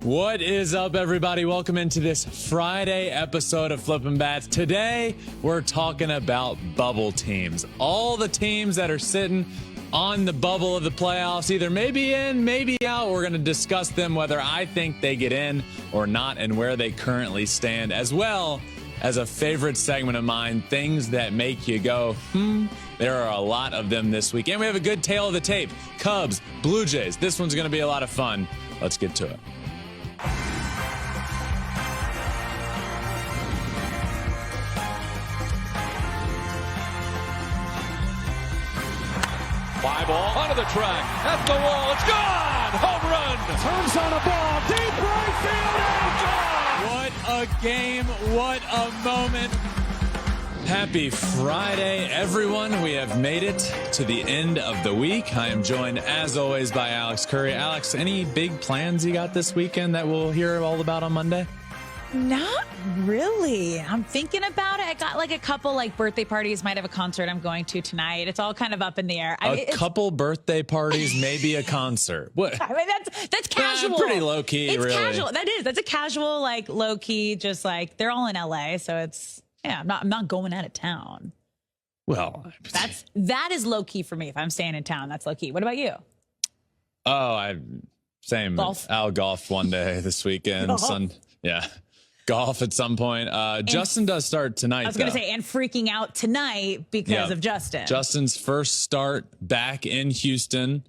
What is up, everybody? Welcome into this Friday episode of Flippin Bats. Today, we're talking about bubble teams. All the teams that are sitting on the bubble of the playoffs, either maybe in, maybe out. We're going to discuss them, whether I think they get in or not, and where they currently stand, as well as a favorite segment of mine, things that make you go, There are a lot of them this week. And we have a good tale of the tape. Cubs, Blue Jays. This one's going to be a lot of fun. Let's get to it. Fly ball onto the track, at the wall, it's gone! Home run! Turns on a ball, deep right field, and gone! What a game, what a moment. Happy Friday, everyone. We have made it to the end of the week. I am joined, as always, by Alex Curry. Alex, any big plans you got this weekend that we'll hear all about on Monday? Not really. I'm thinking about it. I got like a couple like birthday parties, might have a concert I'm going to tonight. It's all kind of up in the air. A couple birthday parties, maybe a concert. What? I mean, that's casual. Pretty low key, it's really. Casual. That's a casual, like low key, just like they're all in LA. So it's, yeah, I'm not going out of town. Well, that is low key for me. If I'm staying in town, that's low key. What about you? Oh, same. Golf? I'll golf one day this weekend. Yeah. Golf at some point. Justin does start tonight. I was going to say, and freaking out tonight because of Justin. Justin's first start back in Houston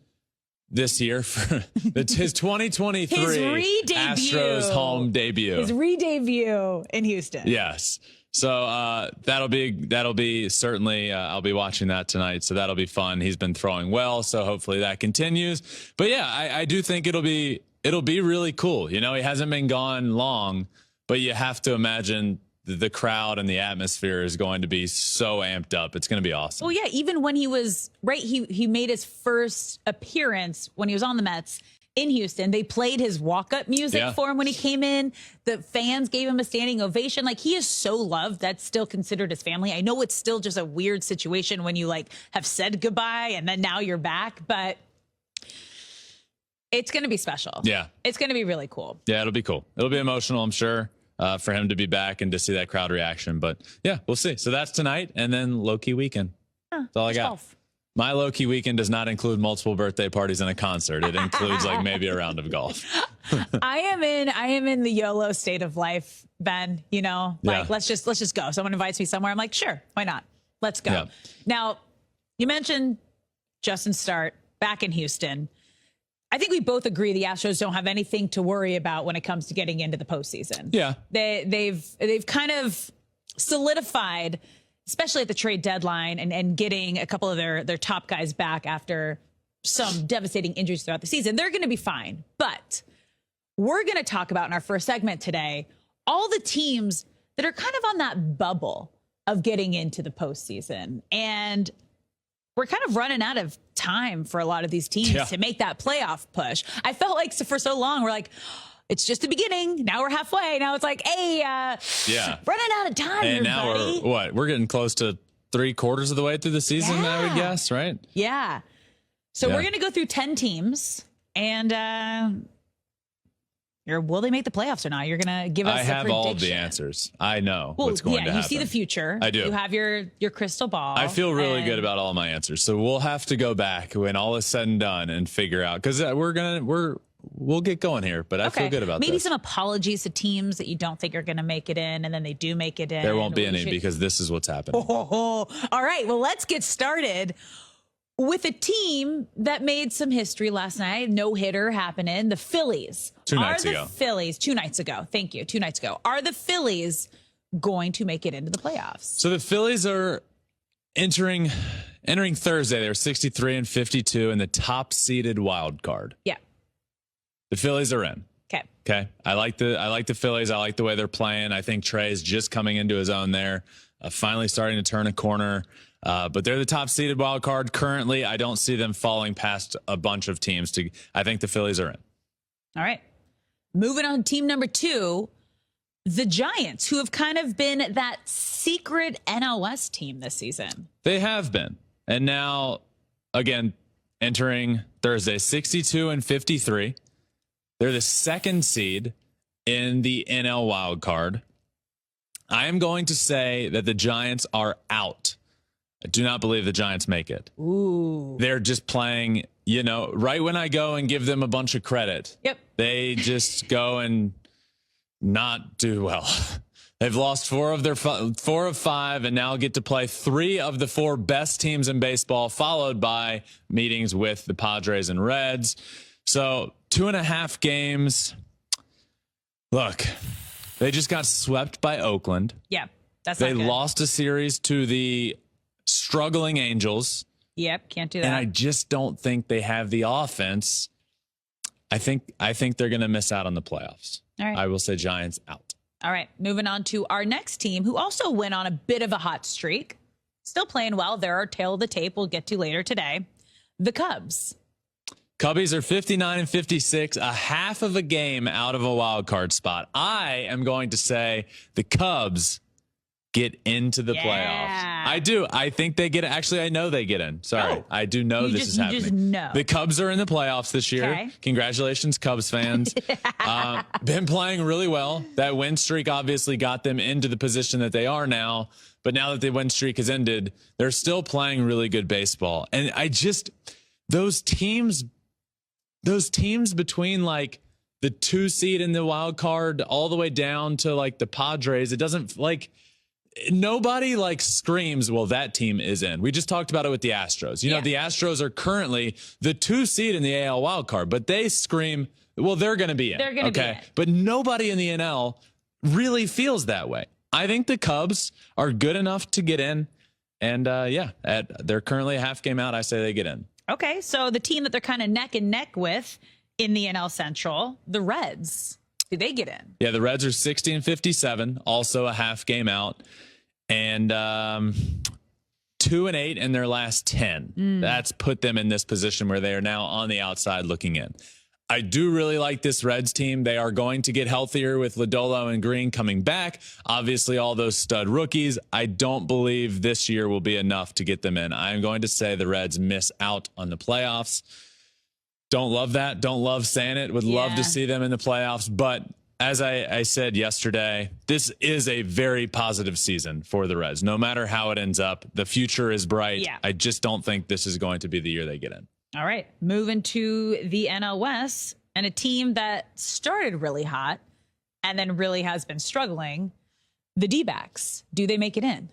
this year for his 2023 Astros home debut. His re-debut in Houston. Yes. So that'll be certainly I'll be watching that tonight. So that'll be fun. He's been throwing well, so hopefully that continues. But yeah, I do think it'll be really cool. You know, he hasn't been gone long. But you have to imagine the crowd and the atmosphere is going to be so amped up. It's going to be awesome. Well, yeah, even when he was, he made his first appearance when he was on the Mets in Houston. They played his walk-up music for him when he came in. The fans gave him a standing ovation. Like, he is so loved. That's still considered his family. I know it's still just a weird situation when you, like, have said goodbye and then now you're back. But it's going to be special. Yeah. It's going to be really cool. Yeah, it'll be cool. It'll be emotional, I'm sure. For him to be back and to see that crowd reaction. But yeah, we'll see. So that's tonight, and then Lowkey weekend. That's all I got. Golf. My Lowkey weekend does not include multiple birthday parties and a concert. It includes like maybe a round of golf. I am in the YOLO state of life, Ben. You know, like let's just go. Someone invites me somewhere, I'm like, sure, why not? Let's go. Yeah. Now, you mentioned Justin's start back in Houston. I think we both agree the Astros don't have anything to worry about when it comes to getting into the postseason. Yeah, they've kind of solidified, especially at the trade deadline, and getting a couple of their top guys back after some devastating injuries throughout the season. They're going to be fine. But we're going to talk about in our first segment today all the teams that are kind of on that bubble of getting into the postseason. And we're kind of running out of time for a lot of these teams to make that playoff push. I felt like for so long, we're like, it's just the beginning. Now we're halfway. Now it's like, hey, running out of time. And now we're getting close to 3/4 of the way through the season, I would guess, right? Yeah. So we're going to go through 10 teams and, will they make the playoffs or not? You're going to give us a prediction. I have all the answers. I know what's going to happen. You see the future. I do. You have your crystal ball. I feel really good about all my answers. So we'll have to go back when all is said and done and figure out, because we'll get going here, but I feel good about that. Maybe some apologies to teams that you don't think are going to make it in, and then they do make it in. There won't be any because this is what's happening. All right. Well, let's get started with a team that made some history last night. No-hitter happening. The Phillies. 2 nights ago. 2 nights ago. Thank you. 2 nights ago. Are the Phillies going to make it into the playoffs? So the Phillies are entering Thursday. They're 63-52 in the top-seeded wild card. Yeah. The Phillies are in. Okay. I like the Phillies. I like the way they're playing. I think Trey's just coming into his own there, finally starting to turn a corner. But they're the top seeded wild card currently. I don't see them falling past a bunch of teams. I think the Phillies are in. All right. Moving on, team number 2, the Giants, who have kind of been that secret NOS team this season. They have been. And now, again, entering Thursday, 62-53. They're the 2nd seed in the NL wild card. I am going to say that the Giants are out. I do not believe the Giants make it. Ooh. They're just playing, right when I go and give them a bunch of credit. Yep. They just go and not do well. They've lost 4 of 5 and now get to play 3 of the 4 best teams in baseball, followed by meetings with the Padres and Reds. So 2.5 games. Look, they just got swept by Oakland. Yeah, that's They not good. lost a series to the struggling Angels. Yep, can't do that. And I just don't think they have the offense. I think they're going to miss out on the playoffs. All right. I will say Giants out. All right, moving on to our next team, who also went on a bit of a hot streak. Still playing well. They're our tail of the tape we'll get to later today. The Cubs. Cubbies are 59 and 56, a half of a game out of a wild card spot. I am going to say the Cubs get into the playoffs. I do. I think they get it. Actually, I know they get in. Sorry. Oh. I do know this is happening. You just know. The Cubs are in the playoffs this year. Okay. Congratulations, Cubs fans. Been playing really well. That win streak obviously got them into the position that they are now. But now that the win streak has ended, they're still playing really good baseball. And those teams between like the 2 seed in the wild card all the way down to like the Padres, it doesn't like nobody like screams, well, that team is in. We just talked about it with the Astros. The Astros are currently the 2 seed in the AL wild card, but they scream, well, they're going to be in. They're going to be in. But nobody in the NL really feels that way. I think the Cubs are good enough to get in. And they're currently a half game out. I say they get in. Okay, so the team that they're kind of neck and neck with in the NL Central, the Reds. Do they get in? Yeah, the Reds are 60 and 57, also a half game out, and 2 and 8 in their last 10. That's put them in this position where they are now on the outside looking in. I do really like this Reds team. They are going to get healthier with Lodolo and Green coming back. Obviously, all those stud rookies. I don't believe this year will be enough to get them in. I'm going to say the Reds miss out on the playoffs. Don't love that. Don't love saying it. Would love to see them in the playoffs. But as I said yesterday, this is a very positive season for the Reds. No matter how it ends up, the future is bright. Yeah. I just don't think this is going to be the year they get in. All right, moving to the NL West, and a team that started really hot and then really has been struggling, the D-backs. Do they make it in?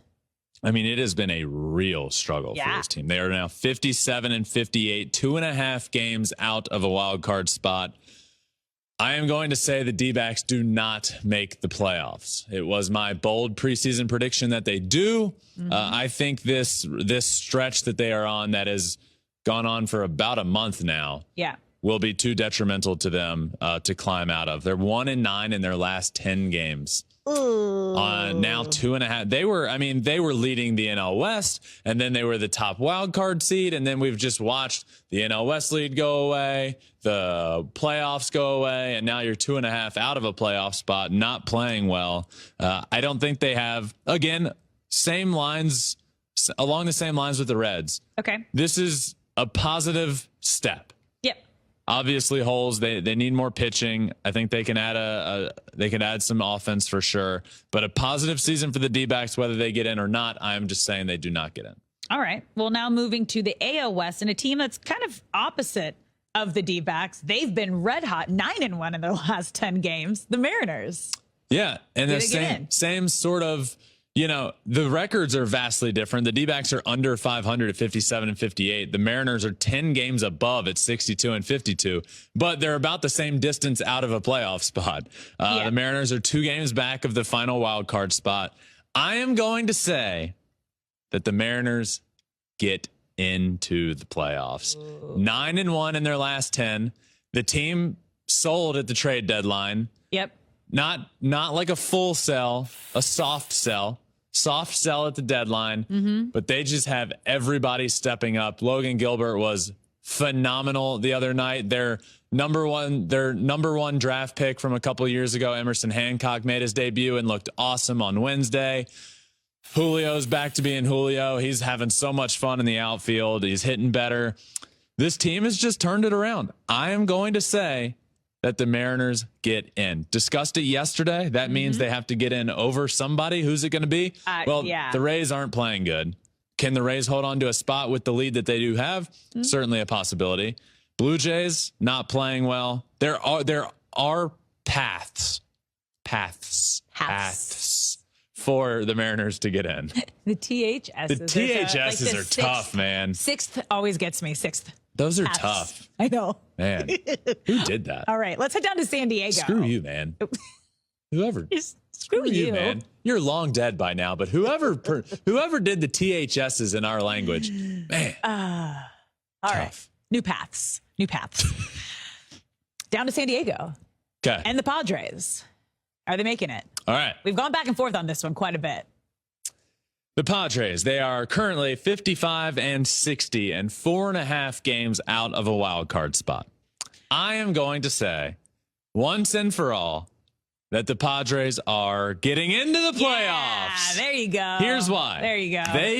I mean, it has been a real struggle for this team. They are now 57 and 58, 2.5 games out of a wild card spot. I am going to say the D-backs do not make the playoffs. It was my bold preseason prediction that they do. I think this stretch that they are on that has gone on for about a month now will be too detrimental to them to climb out of. They're 1-9 in their last 10 games. Now 2.5. They were leading the NL West, and then they were the top wild card seed, and then we've just watched the NL West lead go away, the playoffs go away, and now you're 2.5 out of a playoff spot, not playing well. I don't think they have, again, along the same lines with the Reds. Okay. This is a positive step. Yep. Obviously, holes. They need more pitching. I think they can add some offense for sure. But a positive season for the D-backs, whether they get in or not. I'm just saying they do not get in. All right. Well, now moving to the AL West, and a team that's kind of opposite of the D-backs. They've been red hot, 9-1 in their last 10 games. The Mariners. Yeah, and the same sort of. The records are vastly different. The D-backs are under 500 at 57 and 58. The Mariners are 10 games above at 62 and 52, but they're about the same distance out of a playoff spot. The Mariners are 2 games back of the final wild card spot. I am going to say that the Mariners get into the playoffs. 9-1 in their last 10. The team sold at the trade deadline. Yep. Not like a full sell, a soft sell. Soft sell at the deadline, but they just have everybody stepping up. Logan Gilbert was phenomenal the other night. Their number one draft pick from a couple of years ago, Emerson Hancock, made his debut and looked awesome on Wednesday. Julio's back to being Julio. He's having so much fun in the outfield. He's hitting better. This team has just turned it around. I am going to say that the Mariners get in. Discussed it yesterday. That means they have to get in over somebody. Who's it going to be? The Rays aren't playing good. Can the Rays hold on to a spot with the lead that they do have? Certainly a possibility. Blue Jays not playing well. There are paths for the Mariners to get in. The THSs. The THSs are tough, man. Sixth always gets me. Sixth. Those are tough. I know. Man, who did that? All right, let's head down to San Diego. Screw you, man. Whoever. Screw you, man. You're long dead by now, but whoever did the THSs in our language, man. All right. New paths. Down to San Diego. Okay. And the Padres. Are they making it? All right. We've gone back and forth on this one quite a bit. The Padres, they are currently 55-60 and 4.5 games out of a wild card spot. I am going to say once and for all that the Padres are getting into the playoffs. Yeah, there you go. Here's why. There you go. They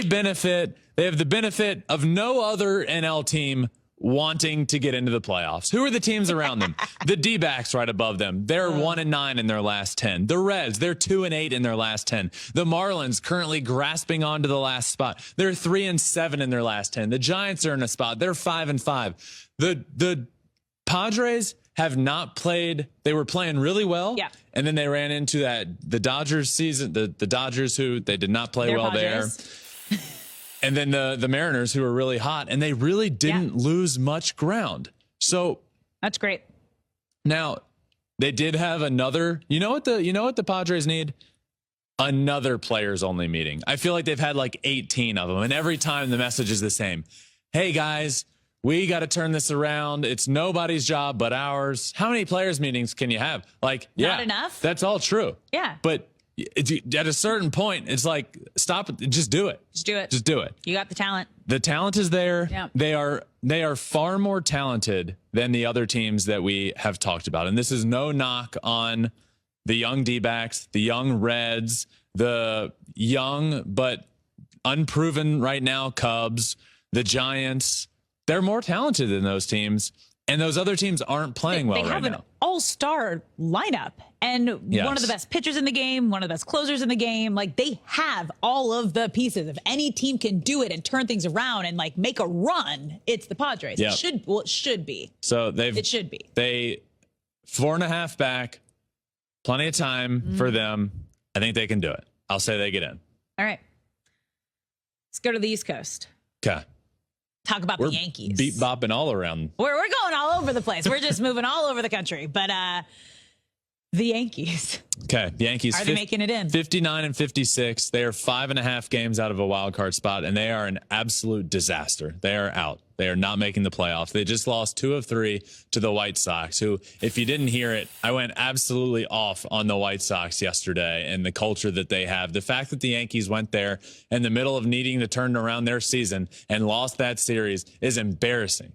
have the benefit of no other NL team wanting to get into the playoffs. Who are the teams around them? The D-backs right above them. They're 1-9 in their last 10. The Reds, they're 2-8 in their last 10. The Marlins currently grasping onto the last spot. They're 3-7 in their last 10. The Giants are in a spot. They're 5-5. The Padres have not played. They were playing really well. Yeah. And then they ran into the Dodgers season, the Dodgers who they did not play well Padres. there. And then the Mariners, who were really hot, and they really didn't lose much ground. So that's great. Now they did have another. You know what the Padres need? Another players only meeting. I feel like they've had like 18 of them, and every time the message is the same. Hey guys, we got to turn this around. It's nobody's job but ours. How many players meetings can you have? Like, not enough. That's all true. Yeah, but at a certain point, it's like, stop it. Just do it. Just do it. Just do it. You got the talent. The talent is there. Yeah. They are far more talented than the other teams that we have talked about. And this is no knock on the young D-backs, the young Reds, the young but unproven right now Cubs, the Giants. They're more talented than those teams. And those other teams aren't playing well right now. They have an all-star lineup and one of the best pitchers in the game, one of the best closers in the game. Like, they have all of the pieces. If any team can do it and turn things around and like make a run, it's the Padres. Yep. It should be. So it should be. They 4.5 back, plenty of time for them. I think they can do it. I'll say they get in. All right. Let's go to the East Coast. Okay. Talk about the Yankees. Beat bopping all around. We're going all over the place. We're just moving all over the country. But the Yankees. Okay, the Yankees. Are they making it in? 59 and 56. They are 5.5 games out of a wild card spot, and they are an absolute disaster. They are out. They are not making the playoffs. They just lost 2 of 3 to the White Sox, who, if you didn't hear it, I went absolutely off on the White Sox yesterday and the culture that they have. The fact that the Yankees went there in the middle of needing to turn around their season and lost that series is embarrassing.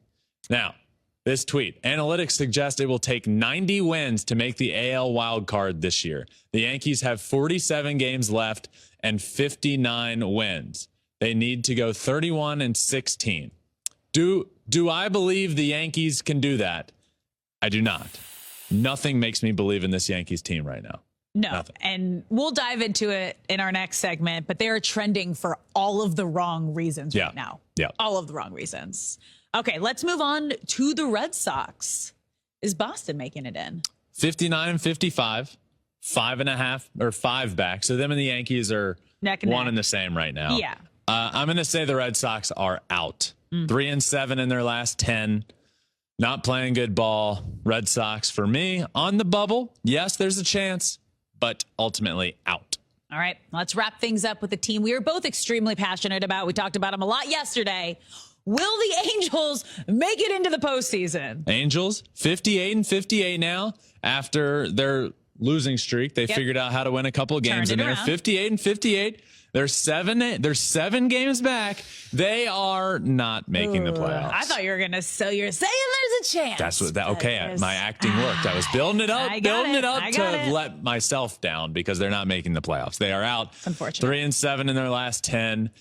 Now, this tweet, analytics suggest it will take 90 wins to make the AL wild card this year. The Yankees have 47 games left and 59 wins. They need to go 31 and 16. Do I believe the Yankees can do that? I do not. Nothing makes me believe in this Yankees team right now. No. Nothing. And we'll dive into it in our next segment, but they are trending for all of the wrong reasons right now. Yeah. All of the wrong reasons. Okay, let's move on to the Red Sox. Is Boston making it in? 59 and 55, 5.5 or 5 back. So them and the Yankees are neck and one neck. and the same right now. Yeah. I'm going to say the Red Sox are out. 3-7 in their last 10. Not playing good ball. Red Sox, for me, on the bubble. Yes, there's a chance, but ultimately out. All right, let's wrap things up with a team we are both extremely passionate about. We talked about them a lot yesterday. Will the Angels make it into the postseason? Angels, 58 and 58 now after their losing streak. They figured out how to win a couple of games in there. 58 and 58. They're 7 games back. They are not making the playoffs. I thought you were gonna. So you're saying there's a chance. That's what. Okay, my acting worked. I was building it up, to let myself down because they're not making the playoffs. They are out. Unfortunate. 3-7 in their last 10.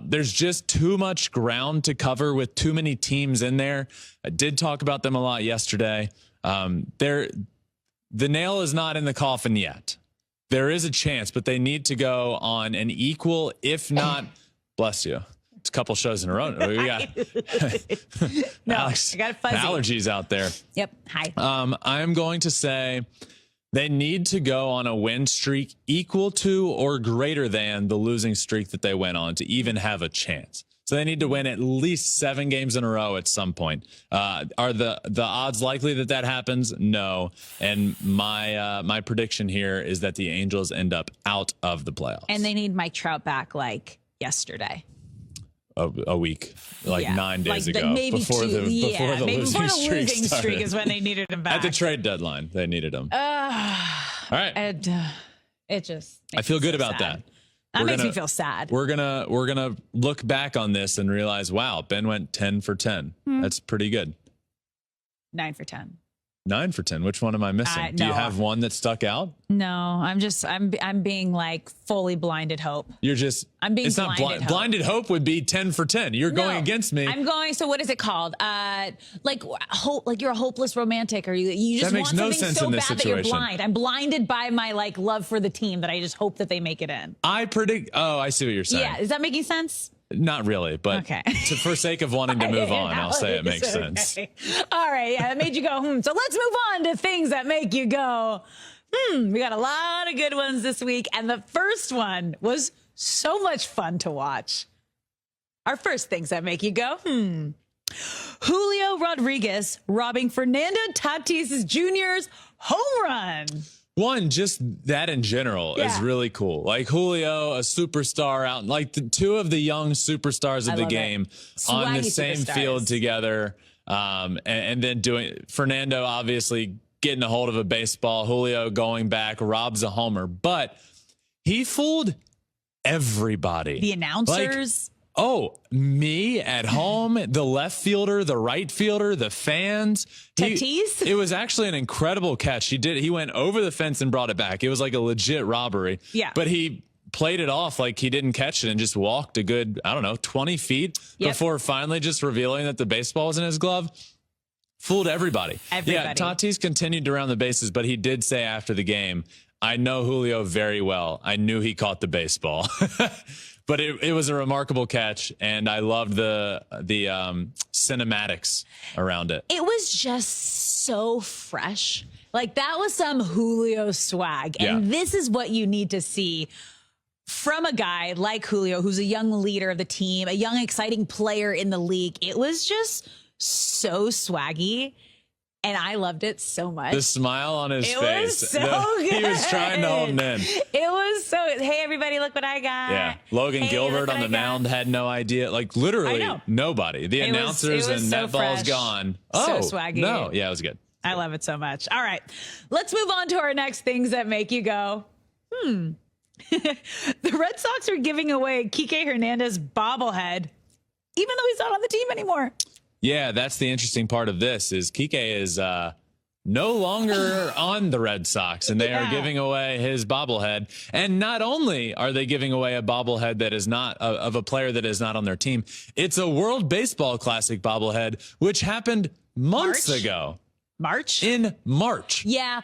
There's just too much ground to cover with too many teams in there. I did talk about them a lot yesterday. The nail is not in the coffin yet. There is a chance, but they need to go on an equal, if not, bless you. It's a couple shows in a row. We got Alex, I got a fuzzy. allergies out there. Yep. Hi. I'm going to say they need to go on a win streak equal to or greater than the losing streak that they went on to even have a chance. So they need to win at least 7 games in a row at some point. Are the odds likely that happens? No. And my prediction here is that the Angels end up out of the playoffs. And they need Mike Trout back like yesterday. A week, like 9 days ago, maybe before the losing streak is when they needed him back. At the trade deadline, they needed him. All right. And, it just I feel good about that. That makes me feel sad. We're gonna look back on this and realize, wow, Ben went 10 for 10. That's pretty good. 9 for 10. 9 for 10. Which one am I missing? Do you have one that stuck out? No, I'm being like fully blinded hope. I'm being blinded hope. Blinded hope would be 10 for 10. You're going against me. I'm going. So what is it called? Like hope. Like you're a hopeless romantic, or you just want something so bad that you're blind. I'm blinded by my like love for the team that I just hope that they make it in. I predict. Oh, I see what you're saying. Yeah, is that making sense? Not really, but for sake of wanting to move on, I'll say it makes sense. All right, yeah, that made you go, So let's move on to things that make you go, We got a lot of good ones this week, and the first one was so much fun to watch. Our first things that make you go, Julio Rodriguez robbing Fernando Tatis Jr.'s home run. One, just that in general is really cool. Like Julio, a superstar out, like the two of the young superstars of the game on the same field together. And then doing Fernando, obviously getting a hold of a baseball, Julio going back, robs a homer, but he fooled everybody. The announcers. Me at home, the left fielder, the right fielder, the fans. Tatis? It was actually an incredible catch. He went over the fence and brought it back. It was like a legit robbery. Yeah. But he played it off like he didn't catch it and just walked a good, 20 feet before finally just revealing that the baseball was in his glove. Fooled everybody. Yeah, Tatis continued to round the bases, but he did say after the game, I know Julio very well. I knew he caught the baseball. But it was a remarkable catch, and I loved the cinematics around it. It was just so fresh. Like, that was some Julio swag. And this is what you need to see from a guy like Julio, who's a young leader of the team, a young, exciting player in the league. It was just so swaggy. And I loved it so much. The smile on his face. It was so good. He was trying to hold it in. It was so, hey, everybody, look what I got. Yeah. Logan Gilbert on the mound had no idea. Like, literally nobody. The announcers and that ball's gone. So swaggy. No. Yeah, it was good. I love it so much. All right. Let's move on to our next things that make you go, The Red Sox are giving away Kike Hernandez bobblehead, even though he's not on the team anymore. Yeah, that's the interesting part of this is Kike is no longer on the Red Sox, and they are giving away his bobblehead. And not only are they giving away a bobblehead that is not of a player that is not on their team, it's a World Baseball Classic bobblehead, which happened months ago. In March. Yeah,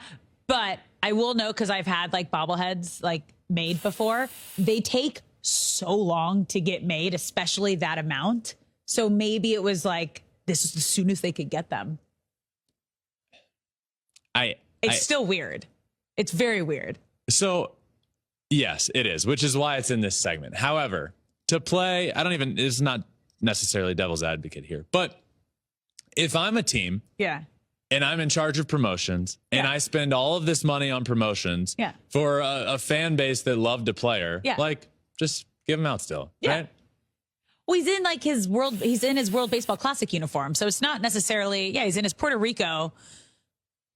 but I will know, because I've had like bobbleheads like made before. They take so long to get made, especially that amount. So maybe it was like, this is as soon as they could get them. It's still weird. It's very weird. So, yes, it is, which is why it's in this segment. However, to play, it's not necessarily devil's advocate here, but if I'm a team and I'm in charge of promotions and I spend all of this money on promotions for a fan base that loved a player, like, just give them out still, right? Well, he's in his World Baseball Classic uniform. So it's not necessarily, he's in his Puerto Rico.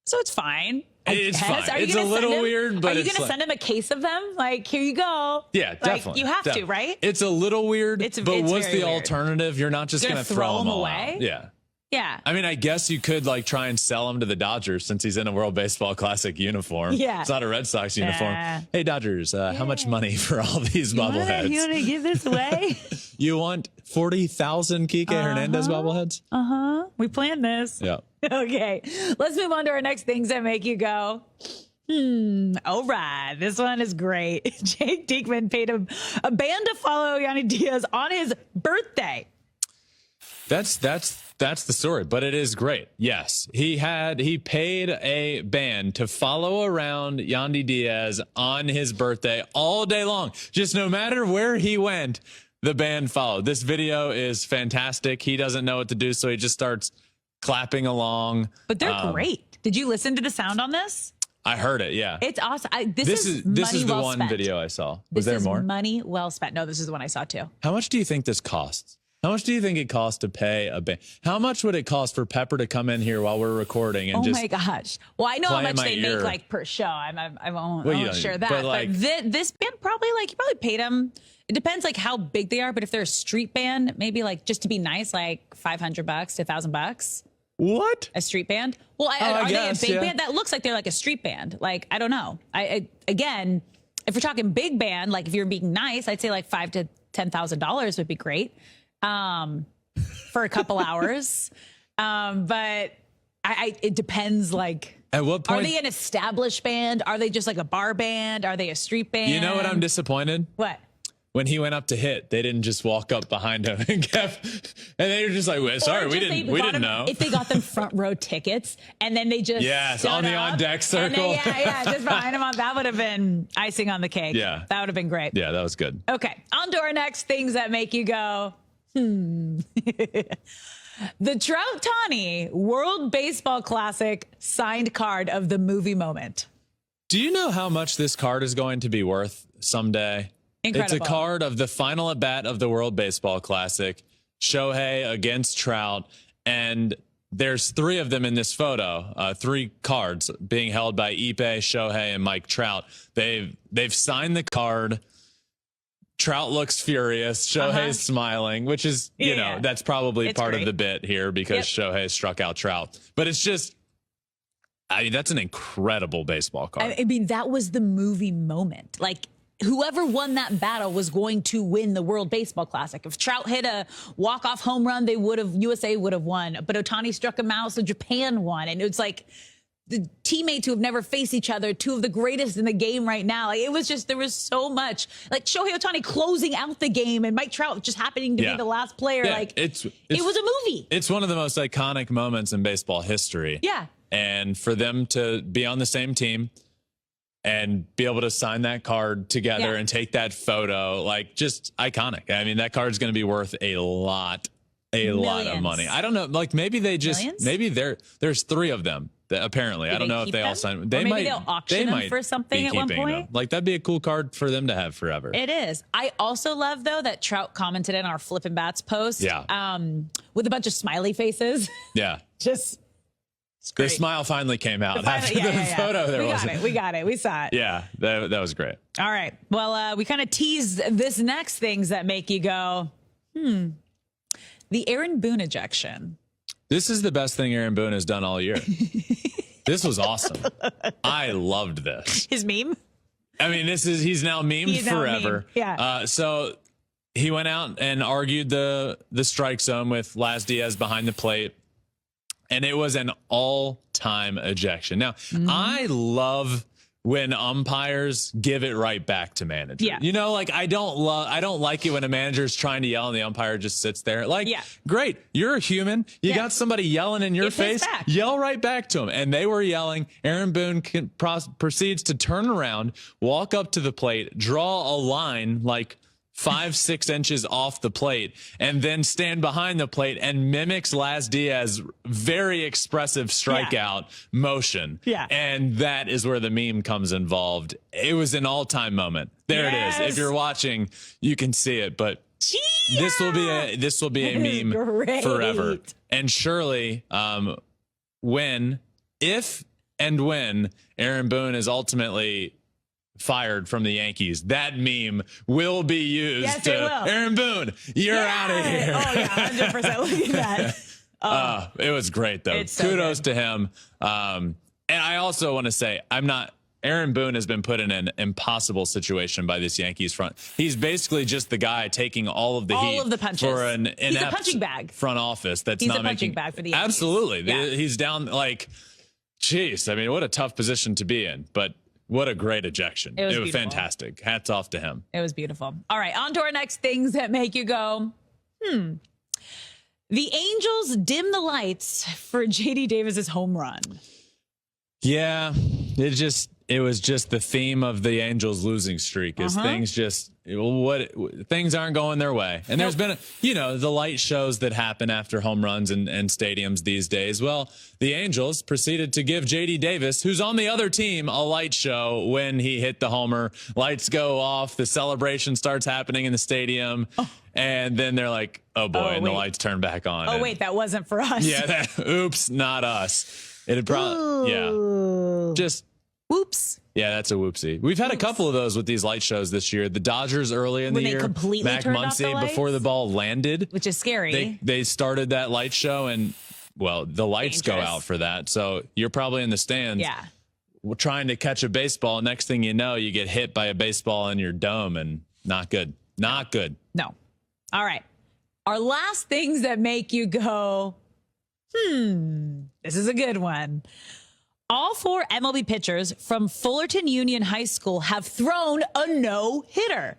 So it's fine. It's fine. It's a little weird, but are you going to send him a case of them? Like, here you go. Yeah, definitely. You have to, right? It's a little weird, but what's the alternative? You're not just going to throw them away? Yeah. Yeah. I mean, I guess you could like try and sell him to the Dodgers since he's in a World Baseball Classic uniform. Yeah. It's not a Red Sox uniform. Hey, Dodgers, how much money for all these bobbleheads? You want to give this away? You want 40,000 Kike Hernandez bobbleheads? We planned this. Yeah. Okay. Let's move on to our next things that make you go, all right. This one is great. Jake Diekman paid a band to follow Yanni Diaz on his birthday. That's the story, but it is great. Yes, he paid a band to follow around Yandy Diaz on his birthday all day long. Just no matter where he went, the band followed. This video is fantastic. He doesn't know what to do, so he just starts clapping along. But they're great. Did you listen to the sound on this? I heard it. Yeah, it's awesome. This is the well one spent. video I saw. Was there more? Money well spent. No, this is the one I saw too. How much do you think this costs? How much do you think it costs to pay a band? How much would it cost for Pepper to come in here while we're recording and just? Oh my gosh! Well, I know how much they ear. make like per show. I won't share that. But this band probably you probably paid them. It depends like how big they are. But if they're a street band, maybe like just to be nice, like $500 to $1,000. What? A street band? Well, are they a big band? That looks like they're like a street band. Like, I don't know. Again, if we're talking big band, like if you're being nice, I'd say like $5,000 to $10,000 would be great for a couple hours. But it depends. Like, at what point? Are they an established band? Are they just like a bar band? Are they a street band? You know what? I'm disappointed. What? When he went up to hit, they didn't just walk up behind him and they were just like, well, sorry, we didn't know. If they got them front row tickets and then they just on the on deck circle. Just behind him that would have been icing on the cake. Yeah. That would have been great. Yeah, that was good. Okay. On to our next things that make you go, The Trout-Tani World Baseball Classic signed card of the movie moment. Do you know how much this card is going to be worth someday? Incredible. It's a card of the final at bat of the World Baseball Classic, Shohei against Trout, and there's 3 of them in this photo, 3 cards being held by Ippei, Shohei, and Mike Trout. They've signed the card. Trout looks furious. Shohei's smiling, which is, you know, that's probably part of the bit here because Shohei struck out Trout. But it's just, I mean, that's an incredible baseball card. I mean, that was the movie moment. Like, whoever won that battle was going to win the World Baseball Classic. If Trout hit a walk-off home run, USA would have won. But Ohtani struck him out, so Japan won. And it's like the teammates who have never faced each other, 2 of the greatest in the game right now. Like, it was just, there was so much. Like Shohei Ohtani closing out the game and Mike Trout just happening to be the last player. Yeah, like it was a movie. It's one of the most iconic moments in baseball history. Yeah. And for them to be on the same team and be able to sign that card together and take that photo, like, just iconic. I mean, that card's going to be worth a lot of money. I don't know. Like, maybe they just, maybe there's 3 of them. Apparently, I don't know if they all sign. They'll auction them for something at one point. Like, that'd be a cool card for them to have forever. It is. I also love though that Trout commented in our Flippin Bats post. Yeah. With a bunch of smiley faces. Yeah. Just. The smile finally came out after the photo. We got it. We saw it. Yeah, that was great. All right. Well, we kind of teased this next things that make you go, The Aaron Boone ejection. This is the best thing Aaron Boone has done all year. This was awesome. I loved this. His meme? I mean, he's now memed forever. Yeah. So he went out and argued the strike zone with Laz Diaz behind the plate. And it was an all-time ejection. Now, I love when umpires give it right back to managers. Yeah. You know, like, I don't like it when a manager's trying to yell and the umpire just sits there. Like, great, you're a human. You got somebody yelling in your face. Yell right back to him. And they were yelling. Aaron Boone proceeds to turn around, walk up to the plate, draw a line like 5-6 inches off the plate, and then stand behind the plate and mimics Laz Diaz's very expressive strikeout motion. Yeah. And that is where the meme comes involved. It was an all-time moment. There it is. If you're watching, you can see it, but this will be a meme forever. And surely if and when Aaron Boone is ultimately fired from the Yankees, that meme will be used. Yes, it will. Aaron Boone, you're out of here. Oh yeah, 100%. Look at that. It was great though. Kudos to him. And I also want to say, Aaron Boone has been put in an impossible situation by this Yankees front. He's basically just the guy taking all of the heat of the punches. For an He's inept a punching bag. front office that's He's not a punching making bag for the Yankees. Absolutely. Yeah. He's down like, geez, I mean, what a tough position to be in, but what a great ejection. It was fantastic. Hats off to him. It was beautiful. All right, on to our next things that make you go, The Angels dim the lights for JD Davis's home run. Yeah, it was just the theme of the Angels losing streak is things aren't going their way. And there's been, the light shows that happen after home runs and stadiums these days. Well, the Angels proceeded to give JD Davis, who's on the other team, a light show when he hit the homer. Lights go off. The celebration starts happening in the stadium. And then they're like, oh boy, and the lights turn back on. Oh, wait, that wasn't for us. Yeah, oops, not us. It had probably, just whoops. Yeah, that's a whoopsie. We've had a couple of those with these light shows this year. The Dodgers early in the year, completely Mac turned off the Muncy lights? before the ball landed, Which is scary. They started that light show, and well, the lights go Dangerous. out for that. So you're probably in the stands, trying to catch a baseball. Next thing you know, you get hit by a baseball in your dome, and not good. Not good. No. All right. Our last things that make you go, this is a good one. All 4 MLB pitchers from Fullerton Union High School have thrown a no-hitter.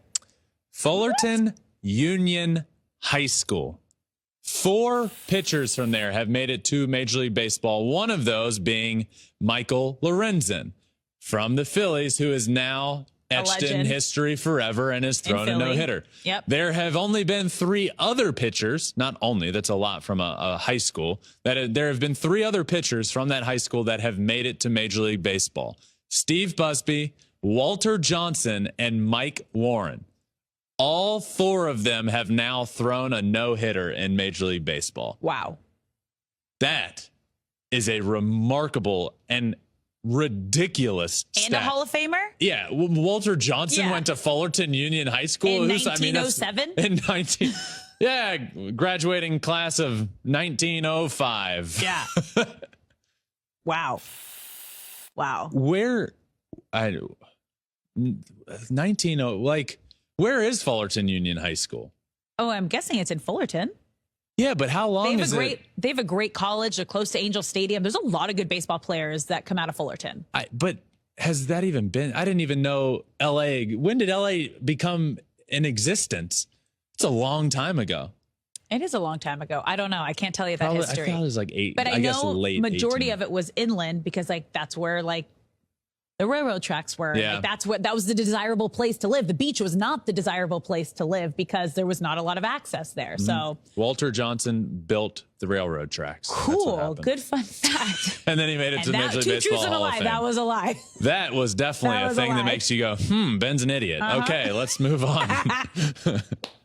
Fullerton Union High School. 4 pitchers from there have made it to Major League Baseball. One of those being Michael Lorenzen from the Phillies, who is now etched in history forever and has thrown a no-hitter. Yep. There have only been 3 other pitchers, not only, that's a lot from a high school, there have been 3 other pitchers from that high school that have made it to Major League Baseball. Steve Busby, Walter Johnson, and Mike Warren. All 4 of them have now thrown a no-hitter in Major League Baseball. Wow. That is a remarkable and ridiculous And stat. a Hall of Famer? Yeah, Walter Johnson went to Fullerton Union High School. In 1907? Graduating class of 1905. Yeah. Wow. Where where is Fullerton Union High School? Oh, I'm guessing it's in Fullerton. Yeah, but how long is it? They have a great college. They're close to Angel Stadium. There's a lot of good baseball players that come out of Fullerton. But has that even been? I didn't even know LA. When did LA become in existence? It's a long time ago. It is a long time ago. I don't know. I can't tell you that history. I thought it was like 8. But I guess know late majority 18. of it was inland because that's where the railroad tracks were. Yeah. That was the desirable place to live. The beach was not the desirable place to live because there was not a lot of access there. So Walter Johnson built the railroad tracks. Cool. Good fun fact. And then he made it to the Major League Baseball Hall of Fame. That was a lie. That was definitely a thing that makes you go, Ben's an idiot. Okay, let's move on.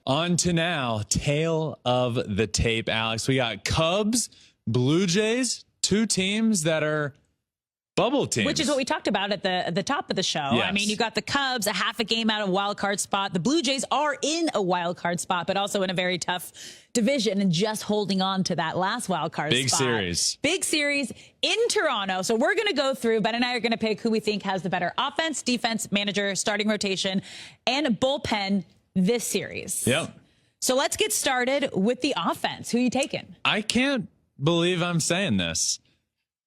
On to now, tail of the tape, Alex. We got Cubs, Blue Jays, 2 teams that are bubble teams. Which is what we talked about at the top of the show. Yes. I mean, you got the Cubs, a half a game out of wild card spot. The Blue Jays are in a wild card spot, but also in a very tough division and just holding on to that last wild card spot. Big series in Toronto. So we're going to go through. Ben and I are going to pick who we think has the better offense, defense, manager, starting rotation, and bullpen this series. Yep. So let's get started with the offense. Who are you taking? I can't believe I'm saying this.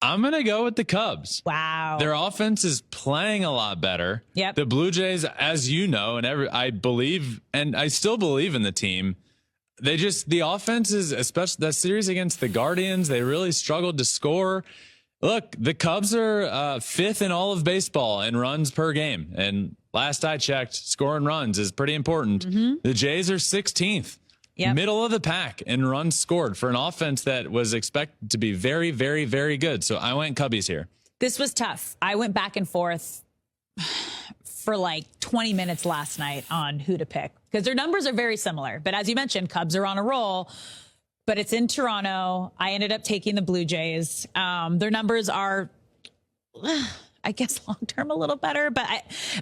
I'm going to go with the Cubs. Wow. Their offense is playing a lot better. Yep. The Blue Jays, as you know, and I believe, and I still believe in the team. The offense is, especially that series against the Guardians, they really struggled to score. Look, the Cubs are 5th in all of baseball in runs per game. And last I checked, scoring runs is pretty important. The Jays are 16th. Yep. Middle of the pack in runs scored for an offense that was expected to be very, very, very good. So I went Cubbies here. This was tough. I went back and forth for 20 minutes last night on who to pick because their numbers are very similar. But as you mentioned, Cubs are on a roll, but it's in Toronto. I ended up taking the Blue Jays. Their numbers are I guess long term a little better, but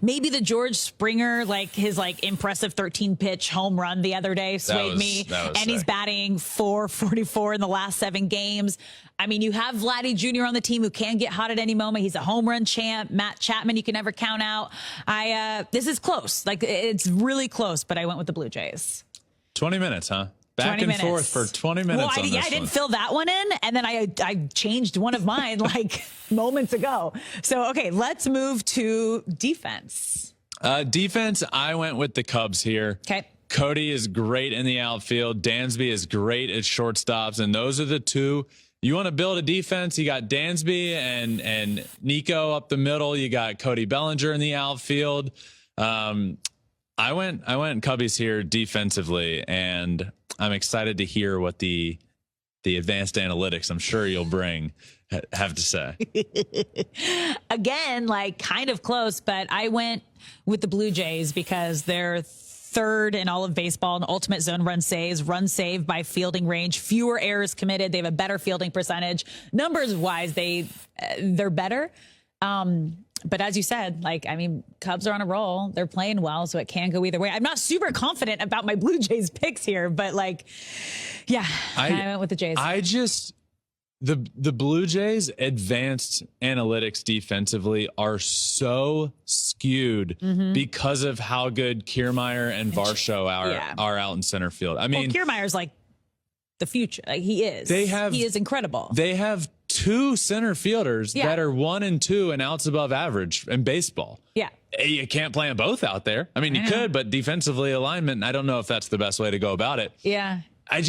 maybe the George Springer, like his impressive 13 pitch home run the other day swayed me. And sick. He's batting .444 in the last 7 games. I mean, you have Vladdy Jr. on the team who can get hot at any moment. He's a home run champ. Matt Chapman, you can never count out. This is close. Like, it's really close, but I went with the Blue Jays. 20 minutes, huh? Back and forth for 20 minutes. Well, I didn't fill that one in, and then I changed one of mine like moments ago. So, okay, let's move to defense. Defense, I went with the Cubs here. Okay. Cody is great in the outfield. Dansby is great at shortstops, and those are the two. You want to build a defense, you got Dansby and Nico up the middle. You got Cody Bellinger in the outfield. I went Cubbies here defensively, and I'm excited to hear what the advanced analytics I'm sure you'll bring have to say. Again, like kind of close, but I went with the Blue Jays because they're third in all of baseball in ultimate zone run saved by fielding range, fewer errors committed. They have a better fielding percentage. Numbers wise, they're better. But as you said, Cubs are on a roll. They're playing well, so it can go either way. I'm not super confident about my Blue Jays picks here, but I went with the Jays. The Blue Jays advanced analytics defensively are so skewed because of how good Kiermaier and Varsho are out in center field. I mean, Kiermaier's like the future. He is. He is incredible. They have 2 center fielders that are 1 and 2 and outs above average in baseball. Yeah. You can't play them both out there. I mean, you could, but defensively alignment, I don't know if that's the best way to go about it. Yeah. I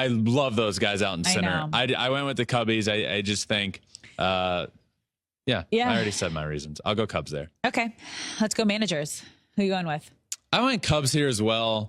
love those guys out in center. I went with the Cubbies. I just think, I already said my reasons. I'll go Cubs there. Okay. Let's go managers. Who are you going with? I went Cubs here as well.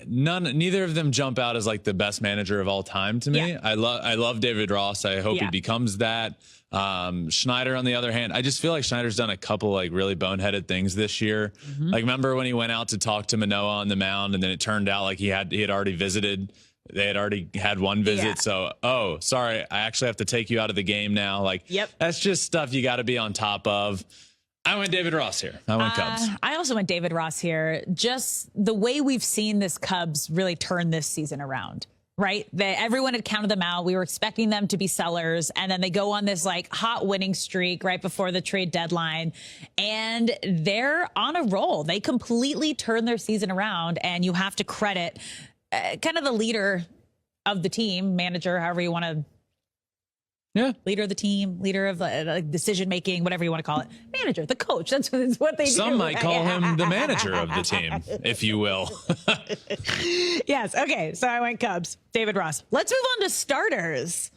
Neither of them jump out as like the best manager of all time to me. I love David Ross. I hope he becomes that. Schneider, on the other hand, I just feel like Schneider's done a couple like really boneheaded things this year. Like, remember when he went out to talk to Manoah on the mound, and then it turned out like he had already visited. They had already had one visit. So, sorry, I actually have to take you out of the game now. Like, that's just stuff you got to be on top of. I went David Ross here. I went Cubs. I also went David Ross here. Just the way we've seen this Cubs really turn this season around, right? Everyone had counted them out. We were expecting them to be sellers. And then they go on this like hot winning streak right before the trade deadline. And they're on a roll. They completely turned their season around. And you have to credit kind of the leader of the team, manager, however you want to. Yeah. Leader of the team, leader of decision making, whatever you want to call it. Manager, the coach. That's what they do. Some might call him the manager of the team, if you will. Yes. Okay. So I went Cubs. David Ross. Let's move on to starters.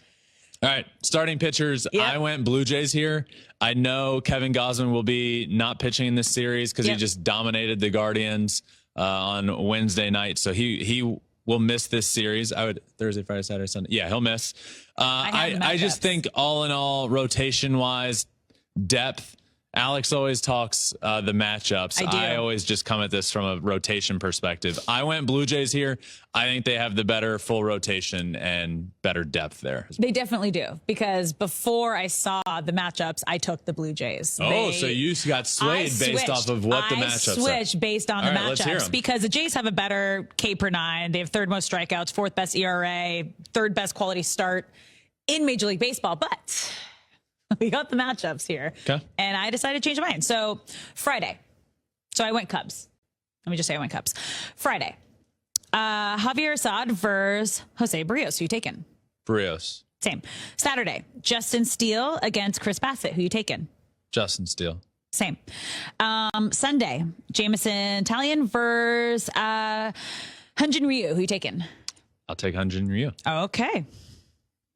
All right. Starting pitchers. I went Blue Jays here. I know Kevin Gausman will be not pitching in this series because he just dominated the Guardians on Wednesday night. So he will miss this series. Thursday, Friday, Saturday, Sunday. Yeah, he'll miss. I just think all in all, rotation wise, depth. Alex always talks the matchups. I always just come at this from a rotation perspective. I went Blue Jays here. I think they have the better full rotation and better depth there. They definitely do, because before I saw the matchups, I took the Blue Jays. So you got swayed based off of what the matchups are. I switched based on the matchups because the Jays have a better K per 9. They have 3rd most strikeouts, 4th best ERA, 3rd best quality start in Major League Baseball. But we got the matchups here. Okay. And I decided to change my mind. So Friday. So I went Cubs. Let me just say I went Cubs. Friday. Javier Assad versus Jose Barrios. Who you taking? Barrios. Same. Saturday. Justin Steele against Chris Bassett. Who you taking? Justin Steele. Same. Sunday. Jameson Talion versus Hyunjin Ryu. Who you taking? I'll take Hyunjin Ryu. Okay.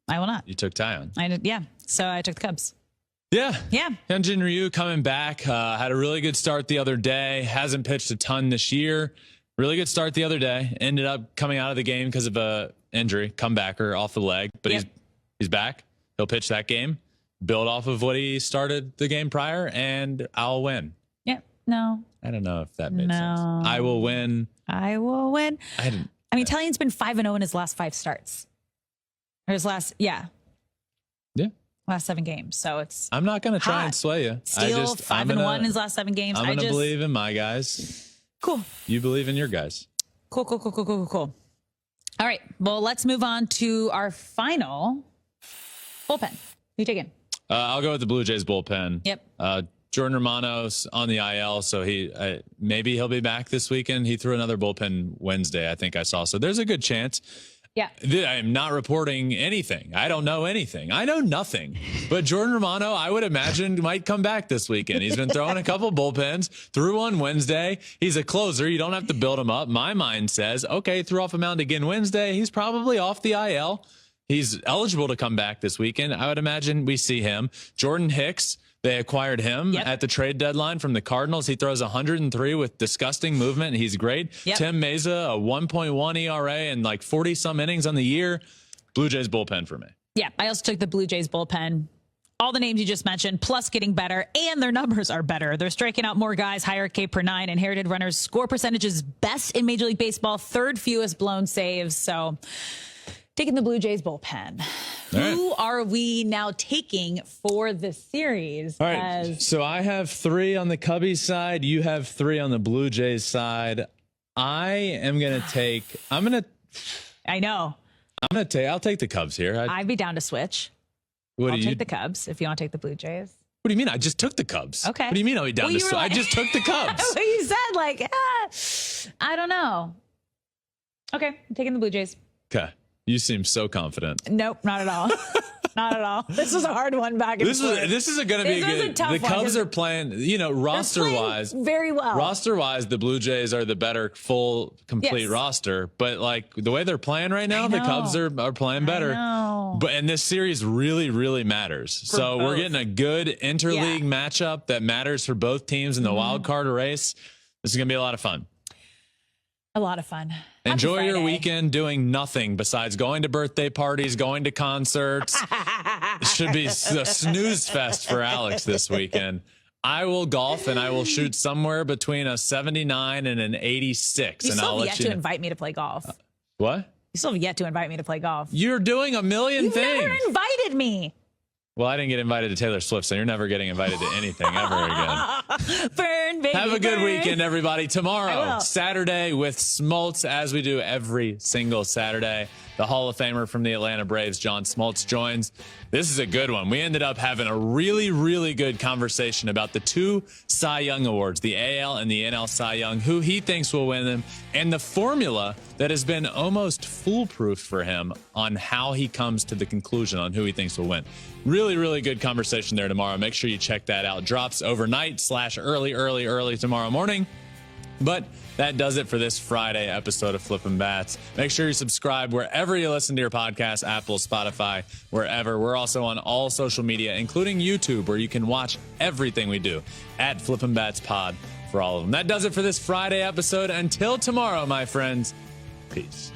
I will not. You took Tyon. I did, yeah. So I took the Cubs. Yeah. Yeah. Hyunjin Ryu coming back. Had a really good start the other day. Hasn't pitched a ton this year. Really good start the other day. Ended up coming out of the game because of a injury, comebacker off the leg. But he's back. He'll pitch that game, build off of what he started the game prior, and I'll win. Yeah. No. I don't know if that made sense. I will win. I will win. I mean, Tallion's been 5-0 in his last 5 starts. Or his last, last 7 games. So I'm not going to try and sway you. Steele 5-1 in his last 7 games. I'm going to believe in my guys. Cool. You believe in your guys. Cool. All right. Well, let's move on to our final bullpen. Who you taking? I'll go with the Blue Jays bullpen. Yep. Jordan Romano's on the IL, so maybe he'll be back this weekend. He threw another bullpen Wednesday, I think I saw. So there's a good chance. Yeah. I am not reporting anything. I don't know anything. I know nothing. But Jordan Romano, I would imagine, might come back this weekend. He's been throwing a couple bullpens, threw one Wednesday. He's a closer. You don't have to build him up. My mind says, okay, threw off a mound again Wednesday. He's probably off the IL. He's eligible to come back this weekend. I would imagine we see him. Jordan Hicks, they acquired him at the trade deadline from the Cardinals. He throws 103 with disgusting movement. He's great. Yep. Tim Meza, a 1.1 ERA and like 40-some innings on the year. Blue Jays bullpen for me. Yeah, I also took the Blue Jays bullpen. All the names you just mentioned, plus getting better, and their numbers are better. They're striking out more guys, higher K per 9. Inherited runners score percentages best in Major League Baseball, 3rd fewest blown saves. So taking the Blue Jays bullpen. Who are we now taking for the series? All right. So I have 3 on the Cubbies side. You have 3 on the Blue Jays side. I'll take the Cubs here. I'd be down to switch. I'll take the Cubs if you want to take the Blue Jays. What do you mean? I just took the Cubs. Okay. What do you mean I'll be down to switch? I just took the Cubs. You said I don't know. Okay. I'm taking the Blue Jays. Okay. You seem so confident. Nope, not at all. Not at all. This was a hard one back and forth. This is going to be good. The Cubs are playing, roster-wise. Very well. Roster-wise, the Blue Jays are the better, full, complete roster. But, like, the way they're playing right now, the Cubs are playing better. And this series really, really matters. So we're getting a good interleague matchup that matters for both teams in the wild card race. This is going to be a lot of fun. A lot of fun. Enjoy your weekend doing nothing besides going to birthday parties, going to concerts. It should be a snooze fest for Alex this weekend. I will golf, and I will shoot somewhere between a 79 and an 86. You and still I'll have let yet to invite me to play golf. What? You still have yet to invite me to play golf. You're doing a million things. You never invited me. Well, I didn't get invited to Taylor Swift, so you're never getting invited to anything ever again. Burn, baby, Have a good weekend, everybody. I Tomorrow, will. Saturday, with Smoltz, as we do every single Saturday. The Hall of Famer from the Atlanta Braves, John Smoltz, joins. This is a good one. We ended up having a really, really good conversation about the 2 Cy Young Awards, the AL and the NL Cy Young, who he thinks will win them, and the formula that has been almost foolproof for him on how he comes to the conclusion on who he thinks will win. Really, really good conversation there tomorrow. Make sure you check that out. Drops overnight / early tomorrow morning. But that does it for this Friday episode of Flippin' Bats. Make sure you subscribe wherever you listen to your podcast, Apple, Spotify, wherever. We're also on all social media, including YouTube, where you can watch everything we do at Flippin' Bats Pod for all of them. That does it for this Friday episode. Until tomorrow, my friends, peace.